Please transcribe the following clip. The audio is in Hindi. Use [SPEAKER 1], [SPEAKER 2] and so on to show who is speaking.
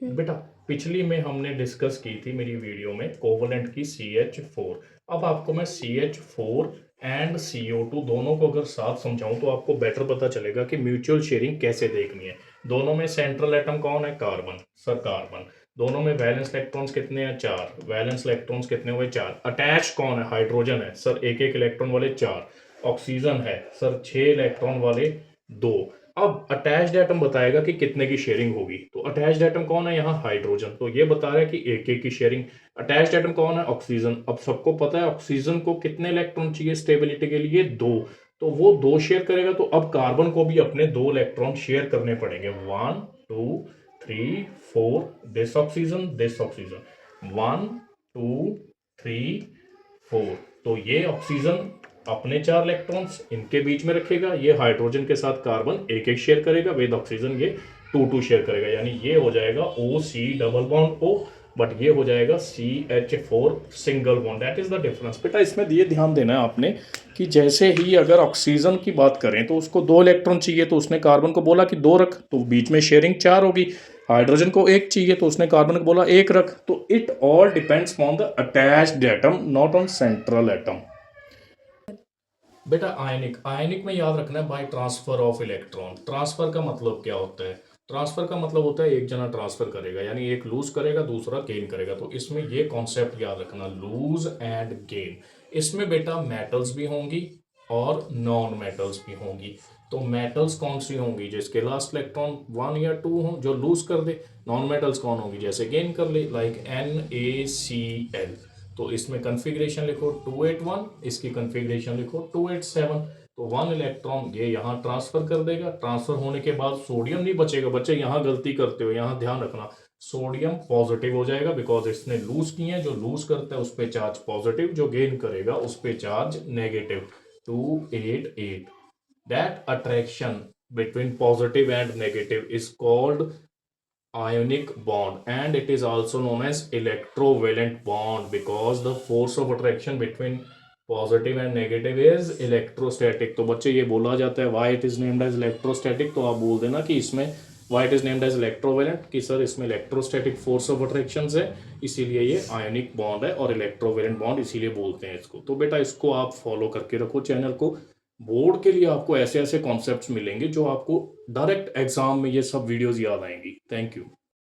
[SPEAKER 1] हुँ।
[SPEAKER 2] बेटा, पिछली में हमने डिस्कस की थी मेरी वीडियो में कोवलेंट की CH4। अब आपको मैं CH4 एंड CO2 दोनों को अगर साथ समझाऊं तो आपको बेटर पता चलेगा कि म्यूचुअल शेयरिंग कैसे देखनी है। दोनों में सेंट्रल एटम कौन है? कार्बन। Sir carbon. दोनों में वैलेंस इलेक्ट्रॉन्स कितने हैं? 4। वैलेंस इलेक्ट्रॉन्स कितने हुए? 4। अटैच कौन है? हाइड्रोजन है सर, एक एक इलेक्ट्रॉन वाले 4। ऑक्सीजन है सर, 6 इलेक्ट्रॉन वाले 2। अब अटैच्ड एटम बताएगा कि कितने की शेयरिंग होगी। तो अटैच्ड एटम कौन है यहाँ? हाइड्रोजन। तो ये बता रहा है कि एक एक की शेयरिंग। अटैच्ड एटम कौन है? ऑक्सीजन। अब सबको पता है ऑक्सीजन को कितने इलेक्ट्रॉन चाहिए स्टेबिलिटी के लिए? 2। तो वो 2 शेयर करेगा, तो अब कार्बन को भी अपने 2 इलेक्ट्रॉन शेयर करने पड़ेंगे। 1 2 3 4। This oxygen, this oxygen. 1 2 3 4। तो ये ऑक्सीजन अपने 4 इलेक्ट्रॉन्स इनके बीच में रखेगा, ये हाइड्रोजन के साथ कार्बन एक एक शेयर करेगा, विद ऑक्सीजन ये 2 शेयर करेगा। यानी ये हो जाएगा OC double bond O, but ये हो जाएगा CH4 single bond. That is the difference. बेटा इसमें ये ध्यान देना है आपने कि जैसे ही अगर ऑक्सीजन की बात करें तो उसको 2 इलेक्ट्रॉन चाहिए, तो उसने कार्बन को बोला कि 2 रख, तो बीच में शेयरिंग 4 होगी। हाइड्रोजन को 1 चाहिए तो उसने कार्बन को बोला 1 रख। तो it all depends on the attached atom, not on central atom. बेटा आयनिक, आयनिक में याद रखना है by transfer of electron. Transfer का मतलब क्या होता है? ट्रांसफर का मतलब होता है एक जना ट्रांसफर करेगा, यानी एक लूज करेगा दूसरा गेन करेगा। तो इसमें ये कॉन्सेप्ट याद रखना, लूज एंड गेन। इसमें बेटा मेटल्स भी होंगी और नॉन मेटल्स भी होंगी। तो मेटल्स कौन सी होंगी? जिसके लास्ट इलेक्ट्रॉन 1 या 2 हो, जो लूज कर दे। नॉन मेटल्स कौन होगी? जैसे गेन कर ले, लाइक NaCl। तो इसमें कन्फिग्रेशन लिखो 281, इसकी कन्फिग्रेशन लिखो 287। तो 1 इलेक्ट्रॉन ये यहाँ ट्रांसफर कर देगा। ट्रांसफर होने के बाद सोडियम नहीं बचेगा। बच्चे यहाँ गलती करते हो, यहाँ ध्यान रखना। सोडियम पॉजिटिव हो जाएगा बिकॉज इसने लूज किए हैं। जो लूज करता है उस पर चार्ज पॉजिटिव, जो गेन करेगा उस पर charge negative. 288। That attraction between positive and negative is called ionic bond, and it is also known as electrovalent bond because the force of attraction between positive and negative is electrostatic। तो बच्चे ये बोला जाता है why it is named as electrostatic, तो आप बोल देना कि इसमें why it is named as electrovalent, कि सर इसमें electrostatic force of attractions है, इसीलिए ये ionic bond है, और electrovalent bond इसीलिए बोलते हैं इसको। तो बेटा इसको आप फॉलो करके रखो चैनल को। बोर्ड के लिए आपको ऐसे ऐसे कॉन्सेप्ट्स मिलेंगे जो आपको डायरेक्ट एग्जाम में ये सब वीडियोस याद आएंगी। Thank you.